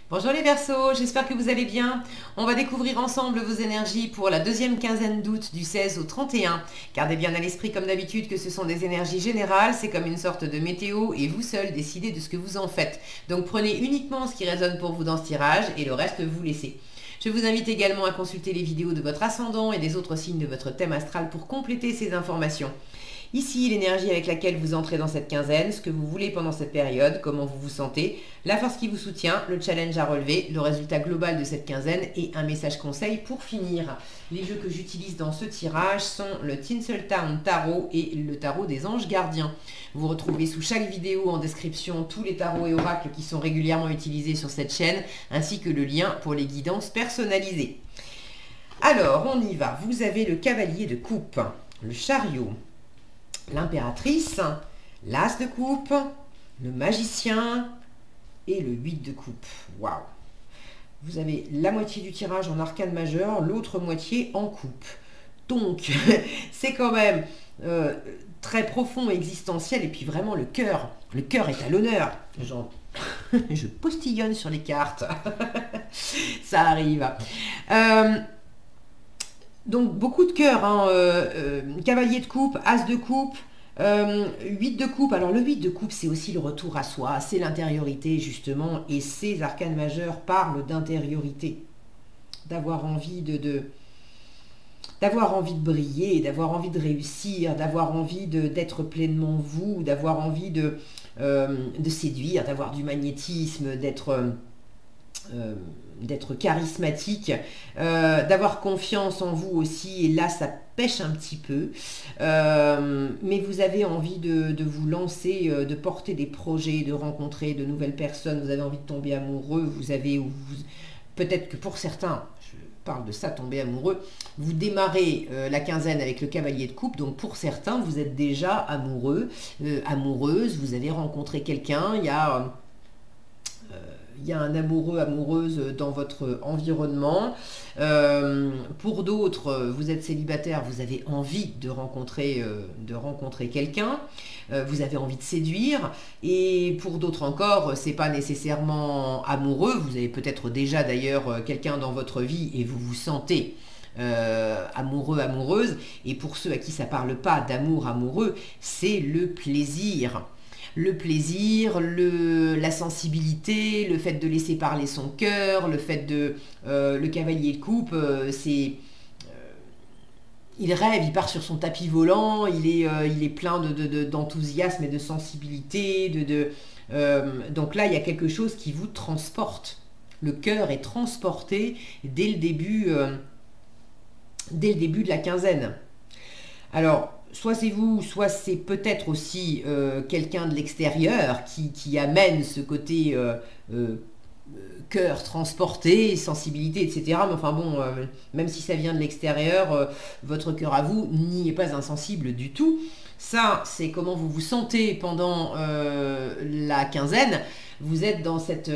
Bonjour les Verseaux, j'espère que vous allez bien. On va découvrir ensemble vos énergies pour la deuxième quinzaine d'août du 16 au 31. Gardez bien à l'esprit comme d'habitude que ce sont des énergies générales, c'est comme une sorte de météo et vous seul décidez de ce que vous en faites. Donc prenez uniquement ce qui résonne pour vous dans ce tirage et le reste vous laissez. Je vous invite également à consulter les vidéos de votre ascendant et des autres signes de votre thème astral pour compléter ces informations. Ici, l'énergie avec laquelle vous entrez dans cette quinzaine, ce que vous voulez pendant cette période, comment vous vous sentez, la force qui vous soutient, le challenge à relever, le résultat global de cette quinzaine et un message conseil pour finir. Les jeux que j'utilise dans ce tirage sont le Tinseltown Tarot et le Tarot des Anges Gardiens. Vous retrouvez sous chaque vidéo en description tous les tarots et oracles qui sont régulièrement utilisés sur cette chaîne, ainsi que le lien pour les guidances personnalisées. Alors, on y va. Vous avez le Cavalier de Coupe, le Chariot, l'Impératrice, l'As de coupe, le Magicien et le 8 de coupe. Waouh! Vous avez la moitié du tirage en arcane majeur, l'autre moitié en coupe. Donc, c'est quand même très profond, existentiel, et puis vraiment le cœur. Le cœur est à l'honneur. Je postillonne sur les cartes. Ça arrive. Donc beaucoup de cœur, hein, cavalier de coupe, as de coupe, 8 de coupe. Alors le 8 de coupe, c'est aussi le retour à soi, c'est l'intériorité justement, et ces arcanes majeurs parlent d'intériorité, d'avoir envie d'avoir envie de briller, d'avoir envie de réussir, d'avoir envie d'être pleinement vous, d'avoir envie de séduire, d'avoir du magnétisme, d'être charismatique, d'avoir confiance en vous aussi, et là ça pêche un petit peu, mais vous avez envie de vous lancer, de porter des projets, de rencontrer de nouvelles personnes, vous avez envie de tomber amoureux, peut-être que pour certains, je parle de ça, tomber amoureux, vous démarrez la quinzaine avec le Cavalier de coupe, donc pour certains vous êtes déjà amoureux, amoureuse, vous avez rencontré quelqu'un, il y a un amoureux, amoureuse dans votre environnement. Pour d'autres, vous êtes célibataire, vous avez envie de rencontrer quelqu'un, vous avez envie de séduire, et pour d'autres encore, c'est pas nécessairement amoureux, vous avez peut-être déjà d'ailleurs quelqu'un dans votre vie et vous vous sentez amoureux, amoureuse, et pour ceux à qui ça parle pas d'amour, amoureux, c'est le plaisir. Le plaisir, la sensibilité, le fait de laisser parler son cœur, le fait le cavalier de coupe, il rêve, il part sur son tapis volant, il est plein d'enthousiasme et de sensibilité, donc là il y a quelque chose qui vous transporte. Le cœur est transporté dès le début de la quinzaine. Alors, soit c'est vous, soit c'est peut-être aussi quelqu'un de l'extérieur qui amène ce côté cœur transporté, sensibilité, etc. Mais enfin bon, même si ça vient de l'extérieur, votre cœur à vous n'y est pas insensible du tout. Ça, c'est comment vous vous sentez pendant la quinzaine. Vous êtes dans cette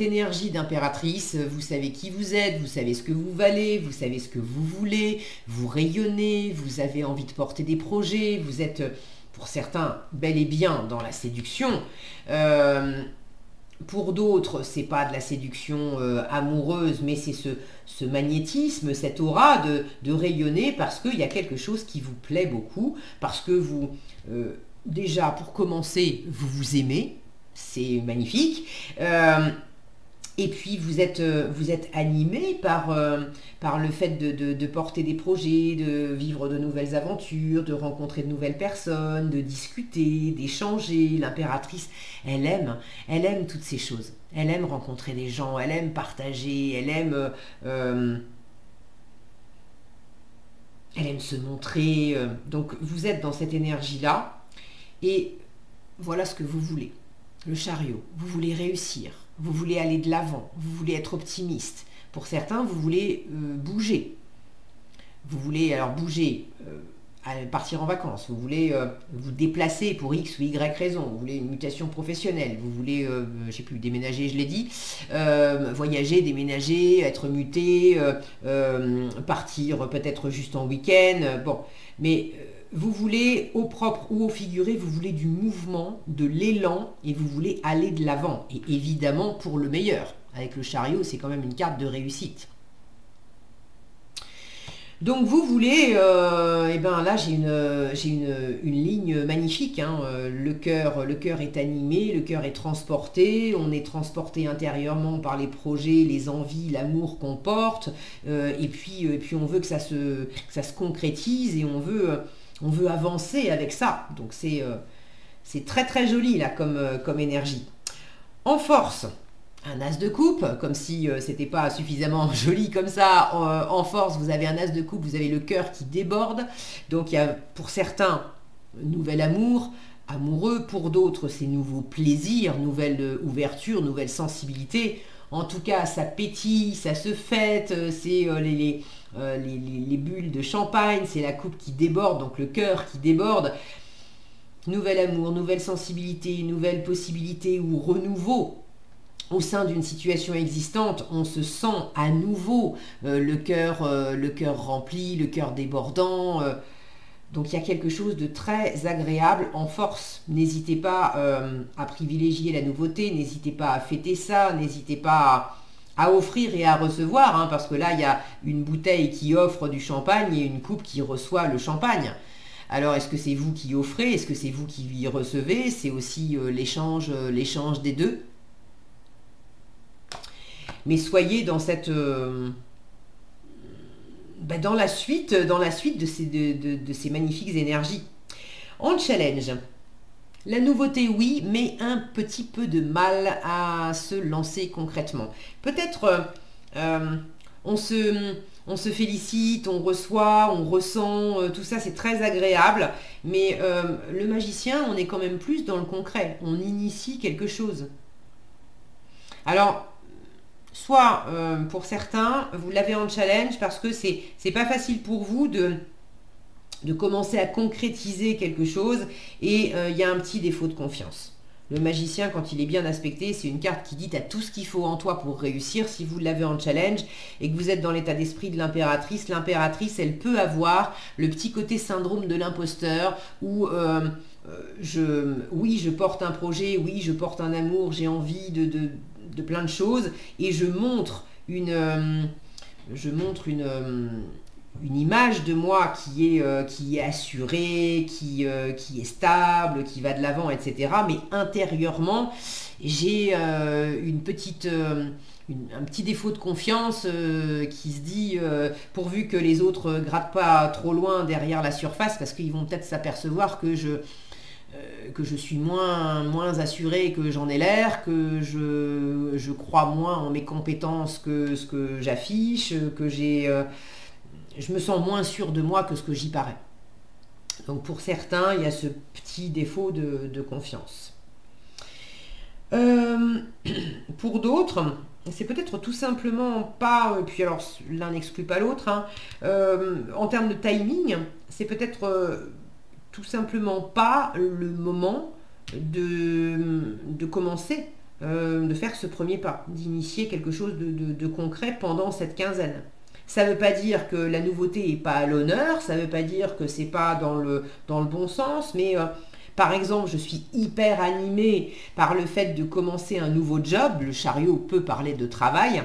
énergie d'impératrice, vous savez qui vous êtes, vous savez ce que vous valez, vous savez ce que vous voulez, vous rayonnez, vous avez envie de porter des projets, vous êtes, pour certains, bel et bien dans la séduction. Pour d'autres, c'est pas de la séduction amoureuse, mais c'est ce magnétisme, cette aura de rayonner parce qu'il y a quelque chose qui vous plaît beaucoup, parce que vous, déjà, pour commencer, vous vous aimez. C'est magnifique. Et puis vous êtes animé par le fait de porter des projets, de vivre de nouvelles aventures, de rencontrer de nouvelles personnes, de discuter, d'échanger. L'impératrice, elle aime toutes ces choses. Elle aime rencontrer des gens, elle aime partager, elle aime se montrer. Donc vous êtes dans cette énergie-là et voilà ce que vous voulez. Le chariot, vous voulez réussir, vous voulez aller de l'avant, vous voulez être optimiste. Pour certains, vous voulez bouger. Vous voulez alors bouger, partir en vacances, vous voulez vous déplacer pour X ou Y raison, vous voulez une mutation professionnelle, vous voulez, je sais plus, déménager, je l'ai dit, voyager, déménager, être muté, partir peut-être juste en week-end, bon, mais vous voulez, au propre ou au figuré, vous voulez du mouvement, de l'élan, et vous voulez aller de l'avant, et évidemment pour le meilleur. avec le chariot, c'est quand même une carte de réussite. Donc vous voulez, et ben là j'ai une ligne magnifique, hein, le cœur est animé, le cœur est transporté, on est transporté intérieurement par les projets, les envies, l'amour qu'on porte, et puis on veut que ça se concrétise et on veut avancer avec ça. Donc c'est très très joli là comme énergie. En force, un as de coupe, comme si c'était pas suffisamment joli comme ça. En force, vous avez un as de coupe, vous avez le cœur qui déborde. Donc il y a pour certains, nouvel amour, amoureux. Pour d'autres, c'est nouveau plaisir, nouvelle ouverture, nouvelle sensibilité. En tout cas, ça pétille, ça se fête, c'est les bulles de champagne, c'est la coupe qui déborde, donc le cœur qui déborde. Nouvel amour, nouvelle sensibilité, nouvelle possibilité ou renouveau. Au sein d'une situation existante, on se sent à nouveau le cœur rempli, le cœur débordant. Donc il y a quelque chose de très agréable en force. N'hésitez pas à privilégier la nouveauté, n'hésitez pas à fêter ça, n'hésitez pas à offrir et à recevoir, hein, parce que là il y a une bouteille qui offre du champagne et une coupe qui reçoit le champagne. Alors est-ce que c'est vous qui offrez, est-ce que c'est vous qui recevez? C'est aussi l'échange des deux. Mais soyez dans cette dans la suite de ces magnifiques énergies. En challenge, la nouveauté oui, mais un petit peu de mal à se lancer concrètement. Peut-être on se félicite, on reçoit, on ressent, tout ça c'est très agréable, mais le magicien, on est quand même plus dans le concret, on initie quelque chose. Alors, soit pour certains, vous l'avez en challenge parce que c'est pas facile pour vous de commencer à concrétiser quelque chose et il y a un petit défaut de confiance. Le magicien, quand il est bien aspecté, c'est une carte qui dit t'as tout ce qu'il faut en toi pour réussir. Si vous l'avez en challenge et que vous êtes dans l'état d'esprit de l'impératrice, elle peut avoir le petit côté syndrome de l'imposteur où oui, je porte un projet, oui, je porte un amour, j'ai envie de plein de choses et je montre une image de moi qui est assurée, qui est stable, qui va de l'avant, etc. Mais intérieurement, j'ai un petit défaut de confiance qui se dit pourvu que les autres grattent pas trop loin derrière la surface, parce qu'ils vont peut-être s'apercevoir que je suis moins assuré que j'en ai l'air, que je crois moins en mes compétences que ce que j'affiche, que je me sens moins sûr de moi que ce que j'y parais. Donc pour certains, il y a ce petit défaut de confiance. Pour d'autres, c'est peut-être tout simplement pas, puis alors l'un n'exclut pas l'autre, hein, en termes de timing, c'est peut-être tout simplement pas le moment de commencer, de faire ce premier pas, d'initier quelque chose de concret pendant cette quinzaine. Ça ne veut pas dire que la nouveauté n'est pas à l'honneur, ça ne veut pas dire que c'est pas dans le bon sens, mais par exemple, je suis hyper animée par le fait de commencer un nouveau job, le chariot peut parler de travail.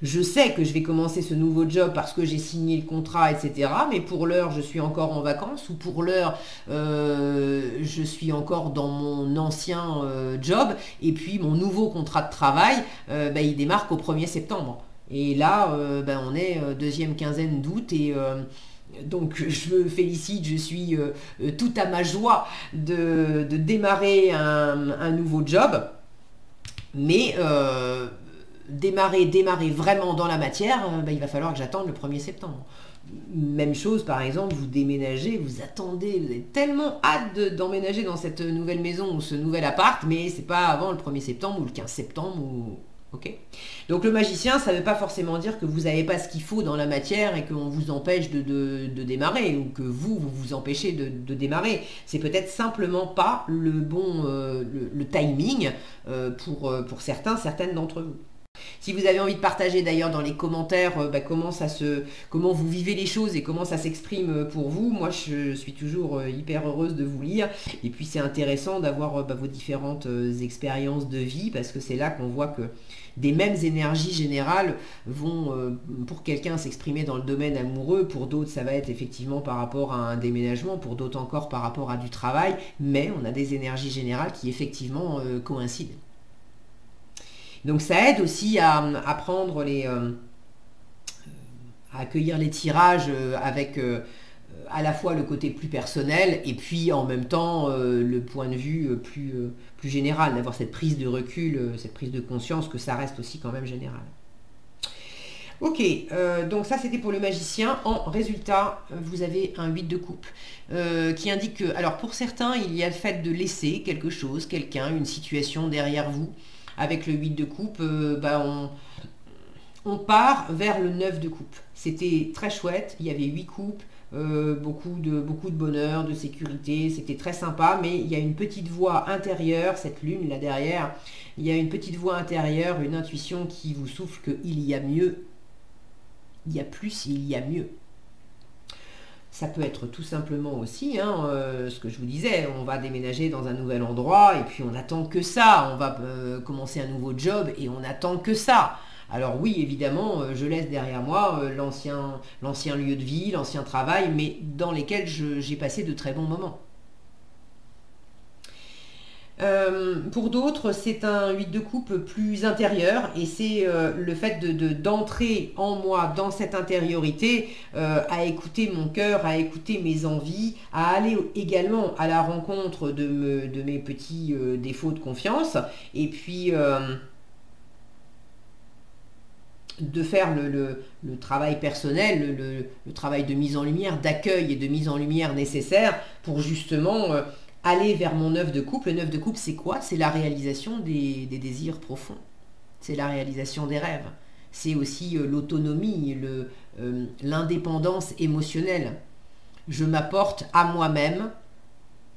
Je sais que je vais commencer ce nouveau job parce que j'ai signé le contrat, etc. Mais pour l'heure, je suis encore en vacances ou pour l'heure, je suis encore dans mon ancien job. Et puis, mon nouveau contrat de travail, il démarre qu'au 1er septembre. Et là, on est deuxième quinzaine d'août et donc je me félicite, je suis tout à ma joie de démarrer un nouveau job. Mais démarrer vraiment dans la matière, il va falloir que j'attende le 1er septembre. Même chose, par exemple, vous déménagez, vous attendez, vous avez tellement hâte d'emménager dans cette nouvelle maison ou ce nouvel appart, mais c'est pas avant le 1er septembre ou le 15 septembre ou... Okay. Donc le magicien, ça ne veut pas forcément dire que vous n'avez pas ce qu'il faut dans la matière et qu'on vous empêche de démarrer ou que vous empêchez de démarrer. C'est peut-être simplement pas le bon le timing pour certaines d'entre vous. Si vous avez envie de partager d'ailleurs dans les commentaires comment vous vivez les choses et comment ça s'exprime pour vous, moi je suis toujours hyper heureuse de vous lire. Et puis c'est intéressant d'avoir vos différentes expériences de vie, parce que c'est là qu'on voit que des mêmes énergies générales vont pour quelqu'un s'exprimer dans le domaine amoureux, pour d'autres ça va être effectivement par rapport à un déménagement, pour d'autres encore par rapport à du travail, mais on a des énergies générales qui effectivement coïncident. Donc ça aide aussi à prendre à accueillir les tirages avec à la fois le côté plus personnel et puis en même temps le point de vue plus général, d'avoir cette prise de recul, cette prise de conscience que ça reste aussi quand même général. Ok, donc ça c'était pour le magicien. En résultat, vous avez un 8 de coupe qui indique que, alors pour certains, il y a le fait de laisser quelque chose, quelqu'un, une situation derrière vous. Avec le 8 de coupe, on part vers le 9 de coupe. C'était très chouette, il y avait 8 coupes, beaucoup de bonheur, de sécurité, c'était très sympa, mais il y a une petite voix intérieure, cette lune là derrière, il y a une petite voix intérieure, une intuition qui vous souffle qu'il y a mieux, il y a plus, il y a mieux. Ça peut être tout simplement aussi, ce que je vous disais, on va déménager dans un nouvel endroit et puis on attend que ça, on va commencer un nouveau job et on attend que ça. Alors oui, évidemment, je laisse derrière moi l'ancien lieu de vie, l'ancien travail, mais dans lesquels j'ai passé de très bons moments. Pour d'autres, c'est un 8 de coupe plus intérieur et c'est le fait d'entrer en moi dans cette intériorité, à écouter mon cœur, à écouter mes envies, à aller également à la rencontre de mes petits défauts de confiance et puis de faire le travail personnel, le travail de mise en lumière, d'accueil et de mise en lumière nécessaire pour justement aller vers mon 9 de coupe. Le 9 de coupe, c'est quoi? C'est la réalisation des désirs profonds. C'est la réalisation des rêves. C'est aussi l'autonomie, l'indépendance émotionnelle. Je m'apporte à moi-même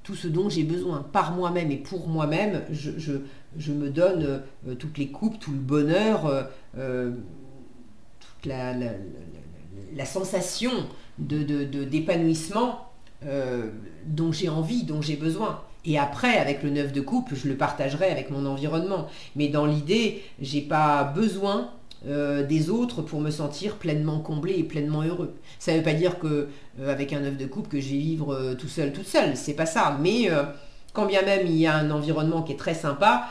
tout ce dont j'ai besoin. Par moi-même et pour moi-même, je me donne toutes les coupes, tout le bonheur, toute la sensation d'épanouissement dont j'ai envie, dont j'ai besoin. Et après, avec le 9 de coupe, je le partagerai avec mon environnement. Mais dans l'idée, j'ai pas besoin des autres pour me sentir pleinement comblé et pleinement heureux. Ça ne veut pas dire que avec un 9 de coupe que je vais vivre tout seul, toute seule. C'est pas ça. Mais quand bien même il y a un environnement qui est très sympa,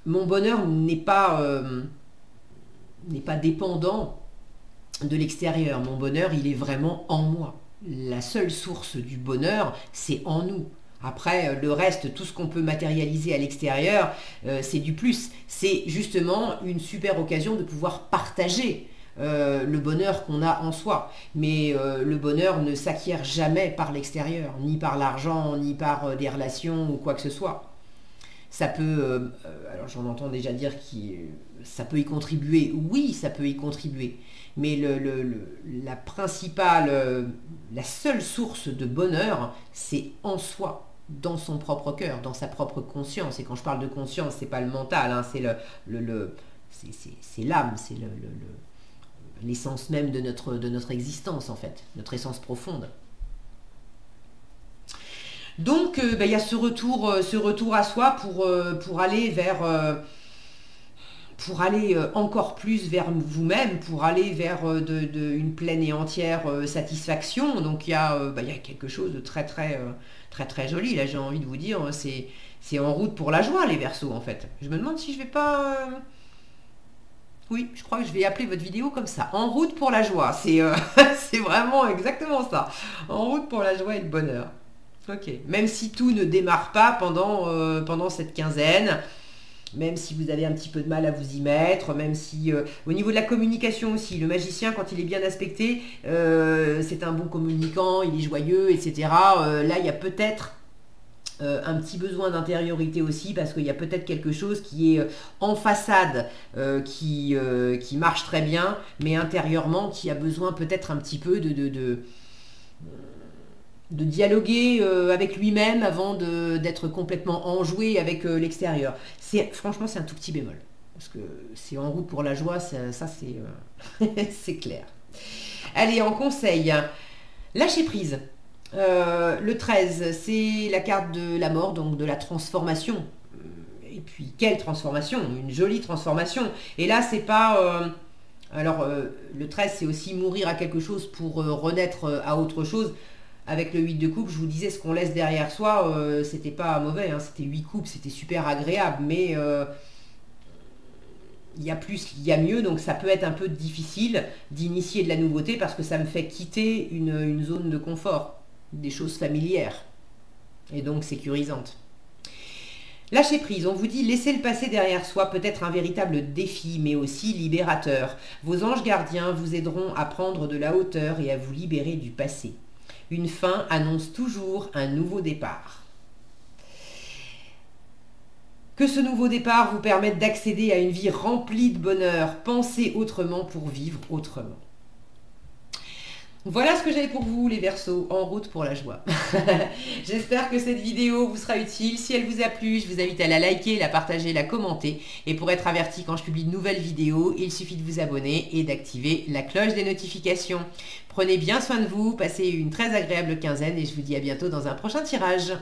mon bonheur n'est pas dépendant de l'extérieur. Mon bonheur, il est vraiment en moi. La seule source du bonheur, c'est en nous. Après, le reste, tout ce qu'on peut matérialiser à l'extérieur, c'est du plus. C'est justement une super occasion de pouvoir partager le bonheur qu'on a en soi. Mais le bonheur ne s'acquiert jamais par l'extérieur, ni par l'argent, ni par des relations ou quoi que ce soit. Ça peut, alors j'en entends déjà dire que ça peut y contribuer. Oui, ça peut y contribuer. Mais la principale, la seule source de bonheur, c'est en soi, dans son propre cœur, dans sa propre conscience. Et quand je parle de conscience, c'est pas le mental, c'est c'est l'âme, c'est l'essence même de notre existence en fait, notre essence profonde. Donc il y a ce retour à soi pour aller vers encore plus vers vous-même, pour aller vers une pleine et entière satisfaction. Donc il y a quelque chose de très très joli. Là j'ai envie de vous dire, c'est en route pour la joie les Verseaux en fait. Je me demande si je vais pas... Oui, je crois que je vais appeler votre vidéo comme ça. En route pour la joie. C'est vraiment exactement ça. En route pour la joie et le bonheur. Ok. Même si tout ne démarre pas pendant cette quinzaine, même si vous avez un petit peu de mal à vous y mettre, même si au niveau de la communication aussi, le magicien quand il est bien aspecté, c'est un bon communicant, il est joyeux, etc. Là il y a peut-être un petit besoin d'intériorité aussi, parce qu'il y a peut-être quelque chose qui est en façade, qui marche très bien, mais intérieurement qui a besoin peut-être un petit peu de dialoguer avec lui-même avant d'être complètement enjoué avec l'extérieur. Franchement, c'est un tout petit bémol. parce que c'est en route pour la joie, ça c'est c'est clair. Allez, en conseil, lâcher prise. Le 13, c'est la carte de la mort, donc de la transformation. Et puis, quelle transformation? Une jolie transformation. Et là, c'est pas... le 13, c'est aussi mourir à quelque chose pour renaître à autre chose. Avec le 8 de coupe, je vous disais, ce qu'on laisse derrière soi, c'était pas mauvais, hein, c'était 8 coupes, c'était super agréable, mais il y a plus, il y a mieux, donc ça peut être un peu difficile d'initier de la nouveauté parce que ça me fait quitter une zone de confort, des choses familières, et donc sécurisantes. Lâcher prise, on vous dit laisser le passé derrière soi peut être un véritable défi, mais aussi libérateur. Vos anges gardiens vous aideront à prendre de la hauteur et à vous libérer du passé. Une fin annonce toujours un nouveau départ. Que ce nouveau départ vous permette d'accéder à une vie remplie de bonheur. Pensez autrement pour vivre autrement. Voilà ce que j'avais pour vous les Verseaux, en route pour la joie. J'espère que cette vidéo vous sera utile. Si elle vous a plu, je vous invite à la liker, la partager, la commenter. Et pour être averti quand je publie de nouvelles vidéos, il suffit de vous abonner et d'activer la cloche des notifications. Prenez bien soin de vous, passez une très agréable quinzaine et je vous dis à bientôt dans un prochain tirage.